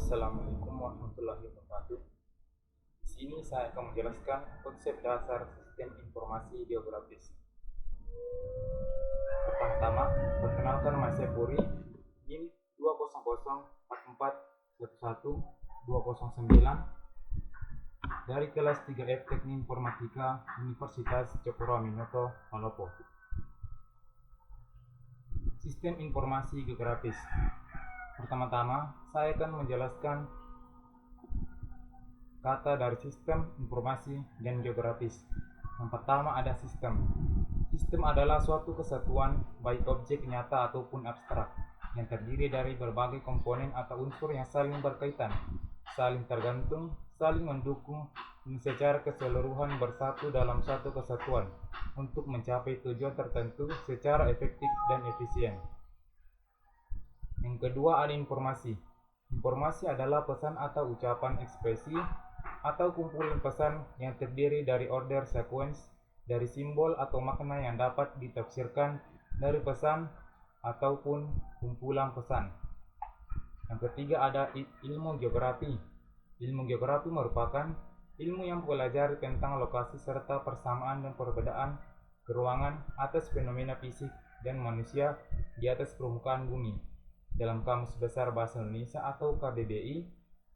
Assalamualaikum warahmatullahi wabarakatuh. Di sini saya akan menjelaskan konsep dasar sistem informasi geografis. Pertama-tama, perkenalkan nama saya Puri, NIM 20044111209 dari kelas 3F Teknik Informatika Universitas Cokro Aminoto, Malopo. Sistem informasi geografis. Pertama-tama, saya akan menjelaskan kata dari sistem informasi dan geografis. Yang pertama ada sistem. Sistem adalah suatu kesatuan, baik objek nyata ataupun abstrak, yang terdiri dari berbagai komponen atau unsur yang saling berkaitan, saling tergantung, saling mendukung, dan secara keseluruhan bersatu dalam satu kesatuan untuk mencapai tujuan tertentu secara efektif dan efisien. Yang kedua ada informasi. Informasi adalah pesan atau ucapan ekspresi atau kumpulan pesan yang terdiri dari order sequence, dari simbol atau makna yang dapat ditafsirkan dari pesan ataupun kumpulan pesan. Yang ketiga ada ilmu geografi. Ilmu geografi merupakan ilmu yang mempelajari tentang lokasi serta persamaan dan perbedaan keruangan atas fenomena fisik dan manusia di atas permukaan bumi. Dalam Kamus Besar Bahasa Indonesia atau KBBI,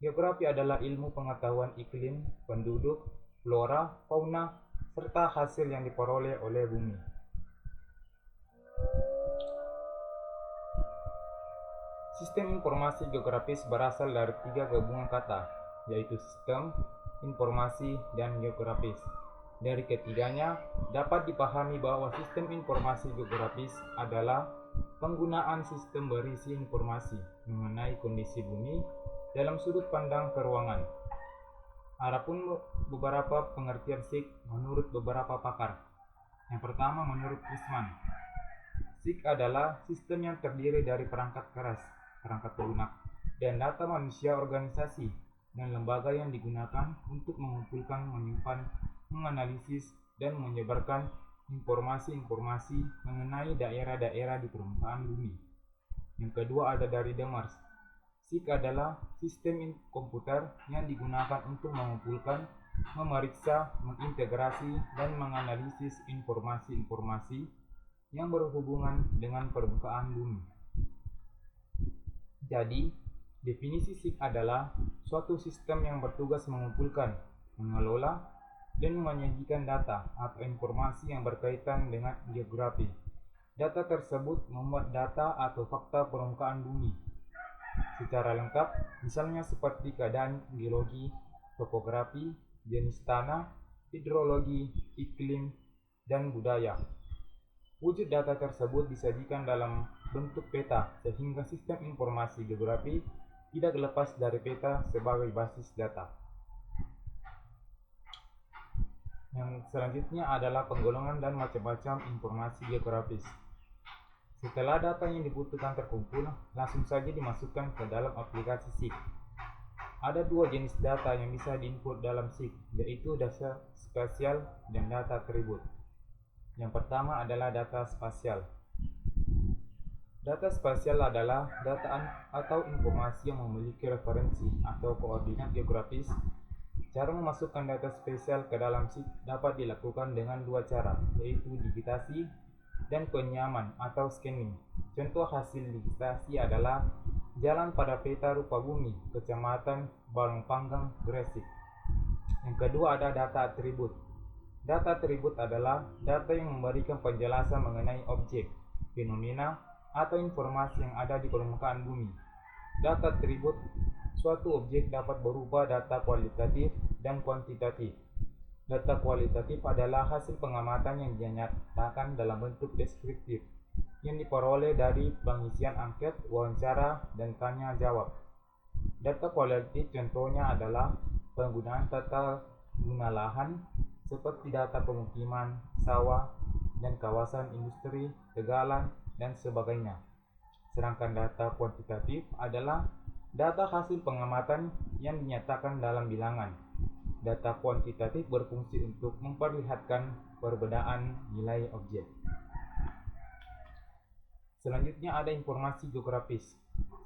geografi adalah ilmu pengetahuan iklim, penduduk, flora, fauna, serta hasil yang diperoleh oleh bumi. Sistem informasi geografis berasal dari tiga gabungan kata, yaitu sistem, informasi, dan geografis. Dari ketiganya, dapat dipahami bahwa sistem informasi geografis adalah penggunaan sistem berisi informasi mengenai kondisi bumi dalam sudut pandang keruangan. Adapun beberapa pengertian SIG menurut beberapa pakar. Yang pertama menurut Prisman, SIG adalah sistem yang terdiri dari perangkat keras, perangkat lunak, dan data manusia, organisasi, dan lembaga yang digunakan untuk mengumpulkan, menyimpan, menganalisis, dan menyebarkan informasi-informasi mengenai daerah-daerah di permukaan bumi. Yang kedua ada dari Demers. SIG adalah sistem komputer yang digunakan untuk mengumpulkan, memeriksa, mengintegrasi, dan menganalisis informasi-informasi yang berhubungan dengan permukaan bumi. Jadi, definisi SIG adalah suatu sistem yang bertugas mengumpulkan, mengelola, dan menyajikan data atau informasi yang berkaitan dengan geografi. Data tersebut memuat data atau fakta permukaan bumi secara lengkap, misalnya seperti keadaan geologi, topografi, jenis tanah, hidrologi, iklim, dan budaya. Wujud data tersebut disajikan dalam bentuk peta, sehingga sistem informasi geografi tidak lepas dari peta sebagai basis data. Yang selanjutnya adalah penggolongan dan macam-macam informasi geografis. Setelah data yang dibutuhkan terkumpul, langsung saja dimasukkan ke dalam aplikasi SIG. Ada dua jenis data yang bisa diinput dalam SIG, yaitu data spasial dan data atribut. Yang pertama adalah data spasial. Data spasial adalah data atau informasi yang memiliki referensi atau koordinat geografis. Cara memasukkan data spasial ke dalam SIG dapat dilakukan dengan dua cara, yaitu digitasi dan penyaman atau scanning. Contoh hasil digitasi adalah jalan pada peta rupa bumi, Kecamatan Balongpanggang, Gresik. Yang kedua ada data atribut. Data atribut adalah data yang memberikan penjelasan mengenai objek, fenomena, atau informasi yang ada di permukaan bumi. Data atribut suatu objek dapat berupa data kualitatif dan kuantitatif. Data kualitatif adalah hasil pengamatan yang dinyatakan dalam bentuk deskriptif, yang diperoleh dari pengisian angket, wawancara, dan tanya jawab. Data kualitatif contohnya adalah penggunaan tata guna lahan, seperti data pemukiman, sawah, dan kawasan industri, tegalan, dan sebagainya. Sedangkan data kuantitatif adalah data hasil pengamatan yang dinyatakan dalam bilangan. Data kuantitatif berfungsi untuk memperlihatkan perbedaan nilai objek. Selanjutnya ada informasi geografis.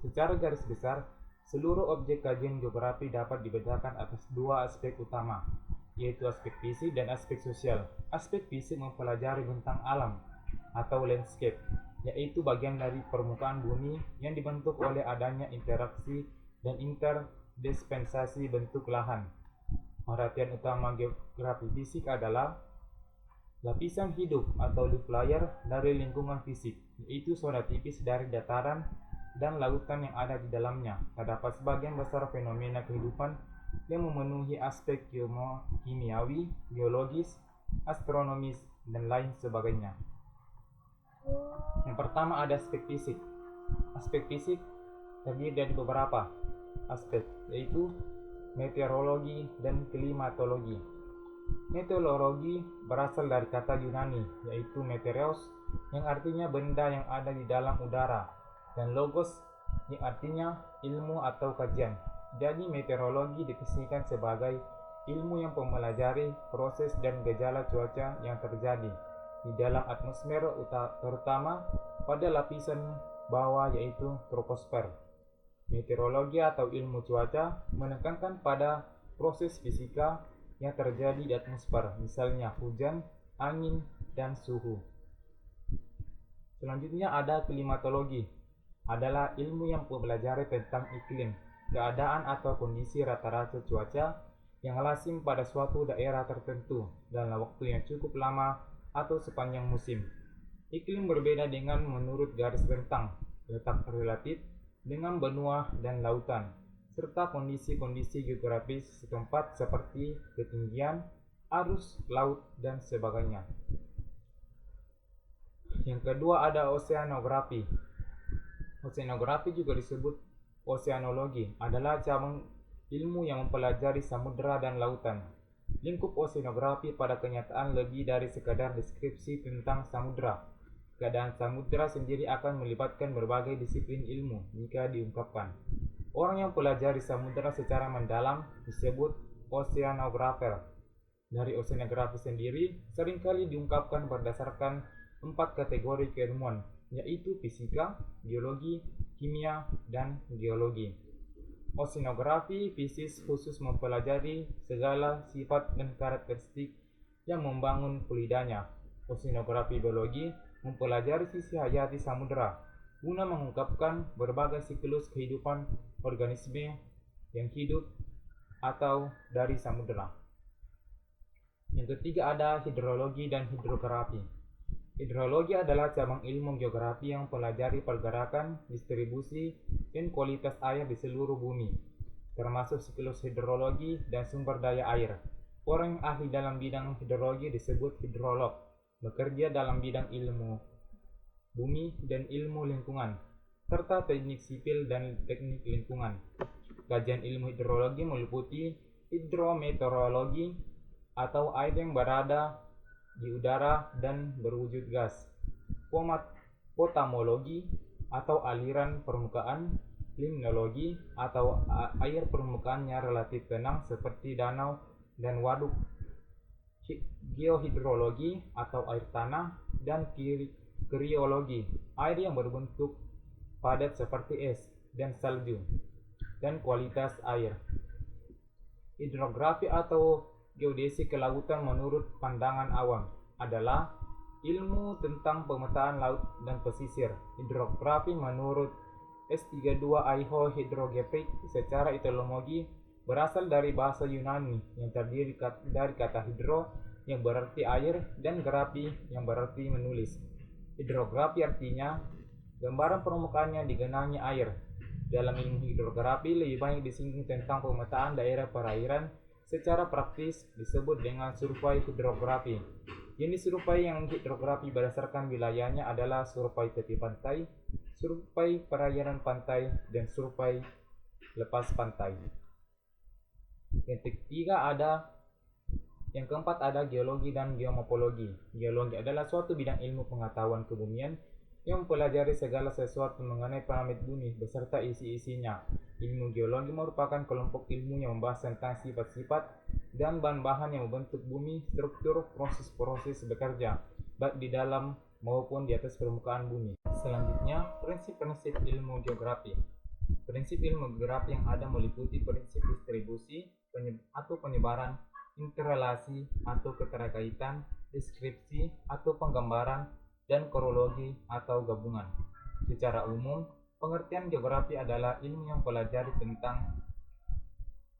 Secara garis besar, Seluruh objek kajian geografi dapat dibedakan atas dua aspek utama, yaitu aspek fisik dan aspek sosial. Aspek fisik mempelajari bentang alam atau landscape, yaitu bagian dari permukaan bumi yang dibentuk oleh adanya interaksi dan interdispensasi bentuk lahan. Perhatian utama geografi fisik adalah lapisan hidup atau leaf layer dari lingkungan fisik, yaitu zona tipis dari dataran dan lautan yang ada di dalamnya. Terdapat sebagian besar fenomena kehidupan yang memenuhi aspek kimiawi, biologis, astronomis, dan lain sebagainya. Yang pertama ada aspek fisik. Aspek fisik terdiri dari beberapa aspek, yaitu meteorologi dan klimatologi. Meteorologi berasal dari kata Yunani, yaitu meteoros, yang artinya benda yang ada di dalam udara, dan logos, yang artinya ilmu atau kajian. Jadi meteorologi definisikan sebagai ilmu yang mempelajari proses dan gejala cuaca yang terjadi di dalam atmosfer, terutama pada lapisan bawah, yaitu troposfer. Meteorologi atau ilmu cuaca menekankan pada proses fisika yang terjadi di atmosfer, misalnya hujan, angin, dan suhu. Selanjutnya ada klimatologi, adalah ilmu yang mempelajari tentang iklim, keadaan atau kondisi rata-rata cuaca yang lazim pada suatu daerah tertentu dalam waktu yang cukup lama atau sepanjang musim. Iklim berbeda dengan menurut garis bentang, letak relatif dengan benua dan lautan, serta kondisi-kondisi geografis setempat seperti ketinggian, arus laut, dan sebagainya. Yang kedua ada oceanografi. Oceanografi juga disebut oceanologi, adalah cabang ilmu yang mempelajari samudera dan lautan. Lingkup oceanografi pada kenyataan lebih dari sekadar deskripsi tentang samudera. Keadaan samudera sendiri akan melibatkan berbagai disiplin ilmu jika diungkapkan. Orang yang pelajari samudera secara mendalam disebut oceanographer. Dari oceanografi sendiri seringkali diungkapkan berdasarkan 4 kategori keilmuan, yaitu fisika, biologi, kimia, dan geologi. Oceanografi fisis khusus mempelajari segala sifat dan karakteristik yang membangun fluidanya. Oceanografi biologi mempelajari sisi hayati samudera guna mengungkapkan berbagai siklus kehidupan organisme yang hidup atau dari samudera. Yang ketiga ada hidrologi dan hidrografi. Hidrologi adalah cabang ilmu geografi yang mempelajari pergerakan, distribusi, dan kualitas air di seluruh bumi, termasuk siklus hidrologi dan sumber daya air. Orang yang ahli dalam bidang hidrologi disebut hidrolog, bekerja dalam bidang ilmu bumi dan ilmu lingkungan, serta teknik sipil dan teknik lingkungan. Kajian ilmu hidrologi meliputi hidrometeorologi atau air yang berada di udara dan berwujud gas, potamologi atau aliran permukaan, limnologi atau air permukaannya relatif tenang seperti danau dan waduk, geohidrologi atau air tanah, dan kriologi, air yang berbentuk padat seperti es dan salju, dan kualitas air. Hidrografi atau geodesi kelautan menurut pandangan awam adalah ilmu tentang pemetaan laut dan pesisir. Hidrografi menurut S32 Aiho Hydrographic secara etimologi berasal dari bahasa Yunani yang terdiri dari kata hidro yang berarti air dan grafi yang berarti menulis. Hidrografi artinya gambaran permukaannya digenangi air. Dalam ilmu hidrografi lebih banyak disinggung tentang pemetaan daerah perairan. Secara praktis disebut dengan survei hidrografi. Jenis survei yang hidrografi berdasarkan wilayahnya adalah survei tepi pantai, survei perairan pantai, dan survei lepas pantai. Yang keempat ada geologi dan geomorfologi. Geologi adalah suatu bidang ilmu pengetahuan kebumian yang mempelajari segala sesuatu mengenai planet bumi beserta isi-isinya. Ilmu geologi merupakan kelompok ilmu yang membahas tentang sifat-sifat dan bahan-bahan yang membentuk bumi, struktur, proses-proses bekerja, baik di dalam maupun di atas permukaan bumi. Selanjutnya, prinsip-prinsip ilmu geografi. Prinsip ilmu geografi yang ada meliputi prinsip distribusi atau penyebaran, interrelasi atau keterkaitan, deskripsi atau penggambaran, dan kronologi atau gabungan. Secara umum, pengertian geografi adalah ilmu yang pelajari tentang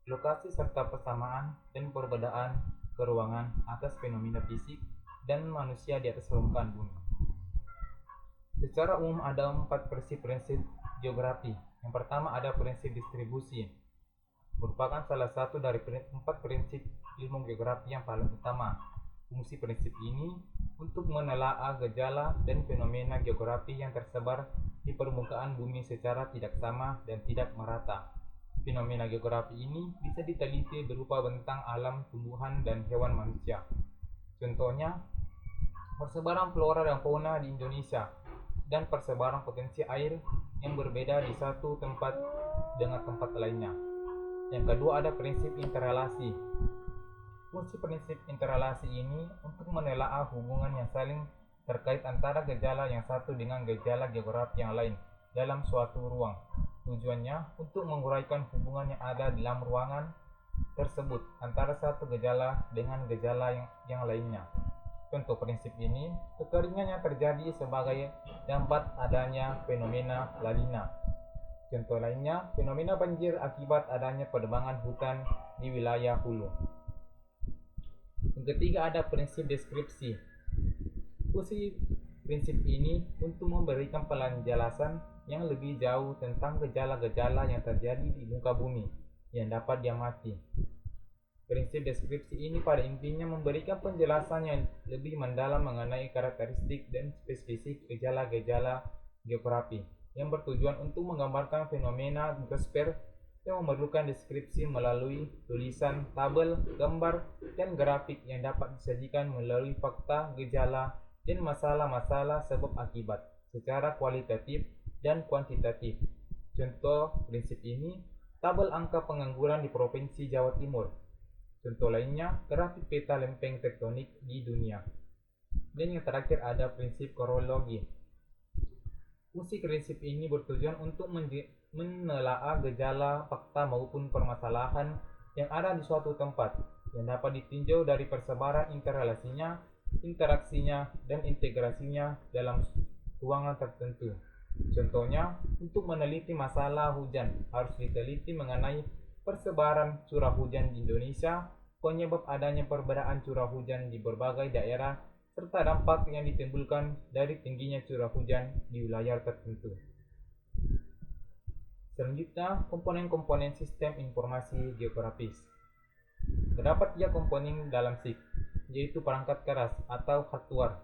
lokasi serta persamaan dan perbedaan keruangan atas fenomena fisik dan manusia di atas permukaan bumi. Secara umum ada 4 prinsip geografi. Yang pertama ada prinsip distribusi, merupakan salah satu dari 4 prinsip ilmu geografi yang paling utama. Fungsi prinsip ini untuk menelaah gejala dan fenomena geografi yang tersebar di permukaan bumi secara tidak sama dan tidak merata. Fenomena geografi ini bisa diteliti berupa bentang alam, tumbuhan, dan hewan manusia. Contohnya, persebaran flora dan fauna di Indonesia dan persebaran potensi air yang berbeda di satu tempat dengan tempat lainnya. Yang kedua ada prinsip interrelasi. Fungsi prinsip interrelasi ini untuk menelaah hubungan yang saling terkait antara gejala yang satu dengan gejala geografi yang lain dalam suatu ruang. Tujuannya untuk menguraikan hubungan yang ada dalam ruangan tersebut antara satu gejala dengan gejala yang lainnya. Contoh prinsip ini, kekeringan yang terjadi sebagai dampak adanya fenomena La Nina. Contoh lainnya, fenomena banjir akibat adanya penebangan hutan di wilayah hulu. Yang ketiga ada prinsip deskripsi. Fungsi prinsip ini untuk memberikan penjelasan yang lebih jauh tentang gejala-gejala yang terjadi di muka bumi yang dapat diamati. Prinsip deskripsi ini pada intinya memberikan penjelasan yang lebih mendalam mengenai karakteristik dan spesifik gejala-gejala geografi yang bertujuan untuk menggambarkan fenomena geosfer yang memerlukan deskripsi melalui tulisan, tabel, gambar, dan grafik yang dapat disajikan melalui fakta, gejala, dan masalah-masalah sebab akibat secara kualitatif dan kuantitatif. Contoh prinsip ini, tabel angka pengangguran di Provinsi Jawa Timur. Contoh lainnya, grafik peta lempeng tektonik di dunia. Dan yang terakhir ada prinsip kronologi. Fungsi prinsip ini bertujuan untuk menelaah gejala, fakta maupun permasalahan yang ada di suatu tempat yang dapat ditinjau dari persebaran interrelasinya, interaksinya, dan integrasinya dalam ruangan tertentu. Contohnya, untuk meneliti masalah hujan harus diteliti mengenai persebaran curah hujan di Indonesia, penyebab adanya perbedaan curah hujan di berbagai daerah, serta dampak yang ditimbulkan dari tingginya curah hujan di wilayah tertentu. Selanjutnya, komponen-komponen sistem informasi geografis. Terdapat 3 komponen dalam SIG, yaitu perangkat keras atau hardware.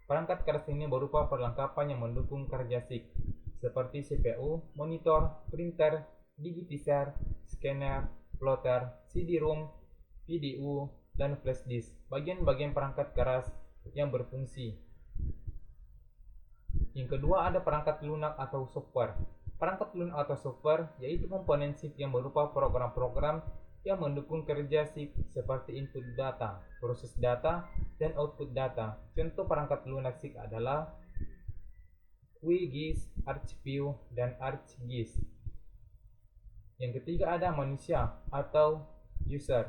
Perangkat keras ini berupa perlengkapan yang mendukung kerja SIG, seperti CPU, monitor, printer, digitizer, scanner, plotter, CD-ROM, PDU, dan flash disk. Bagian-bagian perangkat keras yang berfungsi. Yang kedua ada perangkat lunak atau software. Perangkat lunak atau software yaitu komponen SIG yang berupa program-program yang mendukung kerja SIG seperti input data, proses data, dan output data. Contoh perangkat lunak SIG adalah QGIS, ArcView, dan ArcGIS. Yang ketiga ada manusia atau user.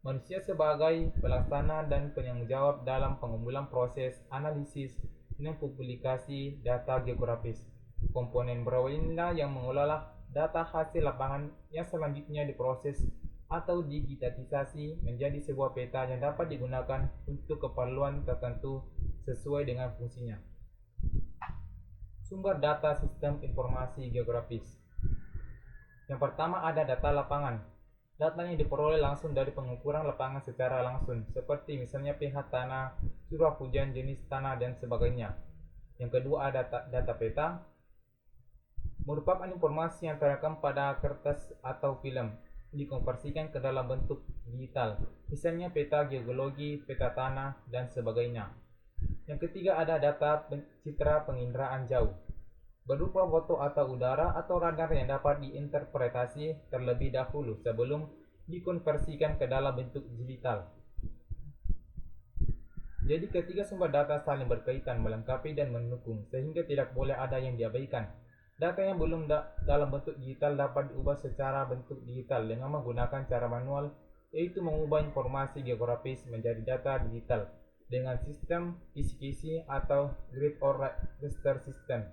Manusia sebagai pelaksana dan penanggung jawab dalam pengumpulan proses, analisis, dan publikasi data geografis. Komponen bawah inilah yang mengelola data hasil lapangan yang selanjutnya diproses atau digitalisasi menjadi sebuah peta yang dapat digunakan untuk keperluan tertentu sesuai dengan fungsinya. Sumber data sistem informasi geografis. Yang pertama ada data lapangan. Data yang diperoleh langsung dari pengukuran lapangan secara langsung, seperti misalnya pH tanah, curah hujan, jenis tanah, dan sebagainya. Yang kedua ada data peta, merupakan informasi yang terekam pada kertas atau film, dikonversikan ke dalam bentuk digital, misalnya peta geologi, peta tanah, dan sebagainya. Yang ketiga ada data citra penginderaan jauh, berupa foto atau udara atau radar yang dapat diinterpretasi terlebih dahulu sebelum dikonversikan ke dalam bentuk digital. Jadi ketiga sumber data saling berkaitan, melengkapi, dan mendukung, sehingga tidak boleh ada yang diabaikan. Data yang belum dalam bentuk digital dapat diubah secara bentuk digital dengan menggunakan cara manual, yaitu mengubah informasi geografis menjadi data digital dengan sistem kisi-kisi atau read or write register system.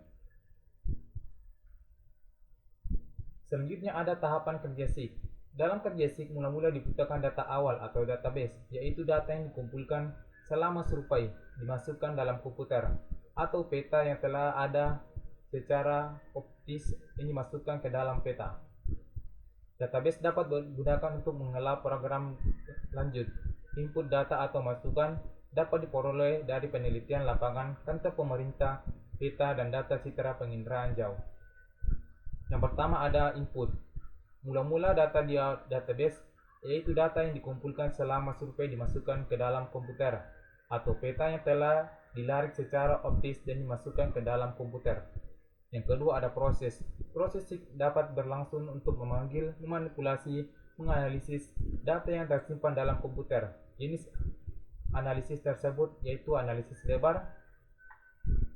Selanjutnya ada tahapan kerja SIG. Dalam kerja SIG mula-mula dibutuhkan data awal atau database, yaitu data yang dikumpulkan selama survei dimasukkan dalam komputer, atau peta yang telah ada secara optis ini dimasukkan ke dalam peta. Database dapat digunakan untuk mengelola program lanjut. Input data atau masukan dapat diperoleh dari penelitian lapangan, kantor pemerintah, peta, dan data citra penginderaan jauh. Yang pertama ada input. Mula-mula data di database, yaitu data yang dikumpulkan selama survei dimasukkan ke dalam komputer, atau peta yang telah dilarik secara optis dan dimasukkan ke dalam komputer. Yang kedua ada proses. Proses dapat berlangsung untuk memanggil, memanipulasi, menganalisis data yang tersimpan dalam komputer. Jenis analisis tersebut yaitu analisis lebar,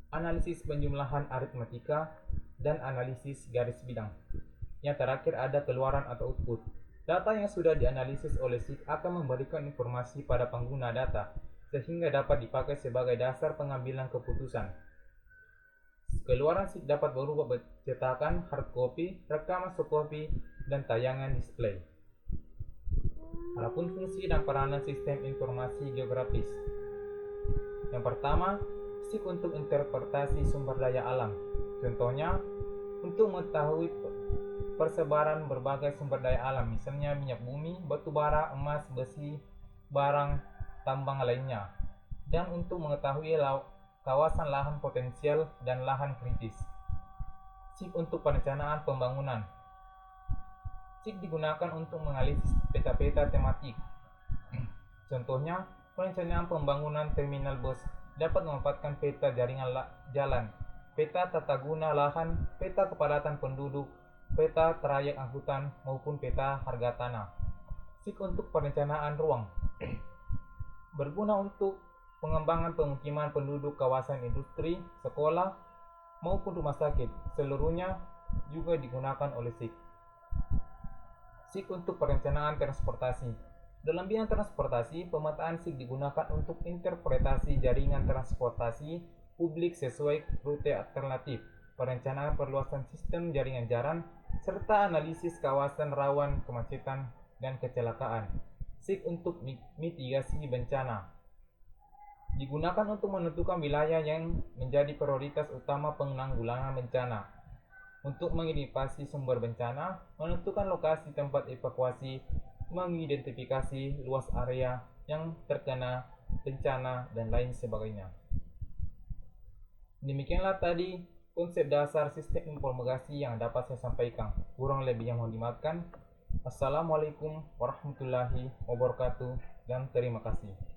analisis penjumlahan aritmatika, dan analisis garis bidang. Yang terakhir ada keluaran atau output. Data yang sudah dianalisis oleh SIG akan memberikan informasi pada pengguna data, sehingga dapat dipakai sebagai dasar pengambilan keputusan. Keluaran SIG dapat berupa cetakan, hard copy, rekaman soft copy, dan tayangan display. Adapun fungsi dan peranan sistem informasi geografis. Yang pertama, SIG untuk interpretasi sumber daya alam. Contohnya, untuk mengetahui persebaran berbagai sumber daya alam, misalnya minyak bumi, batu bara, emas, besi, barang tambang lainnya. Dan untuk mengetahui kawasan lahan potensial dan lahan kritis. SIG untuk perencanaan pembangunan. SIG digunakan untuk menganalisis peta-peta tematik. Contohnya, perencanaan pembangunan terminal bus dapat memanfaatkan peta jaringan jalan, peta tata guna lahan, peta kepadatan penduduk, peta trayek angkutan, maupun peta harga tanah. SIG untuk perencanaan ruang. Berguna untuk pengembangan pemukiman penduduk kawasan industri, sekolah, maupun rumah sakit. Seluruhnya juga digunakan oleh SIG. SIG untuk perencanaan transportasi. Dalam bidang transportasi, pemetaan SIG digunakan untuk interpretasi jaringan transportasi publik sesuai rute alternatif, perencanaan perluasan sistem jaringan jalan, serta analisis kawasan rawan kemacetan dan kecelakaan. SIG untuk mitigasi bencana. Digunakan untuk menentukan wilayah yang menjadi prioritas utama penanggulangan bencana. Untuk mengidentifikasi sumber bencana, menentukan lokasi tempat evakuasi, mengidentifikasi luas area yang terkena bencana, dan lain sebagainya. Demikianlah tadi konsep dasar sistem informasi yang dapat saya sampaikan. Kurang lebih yang mohon dimaafkan. Assalamualaikum warahmatullahi wabarakatuh, dan terima kasih.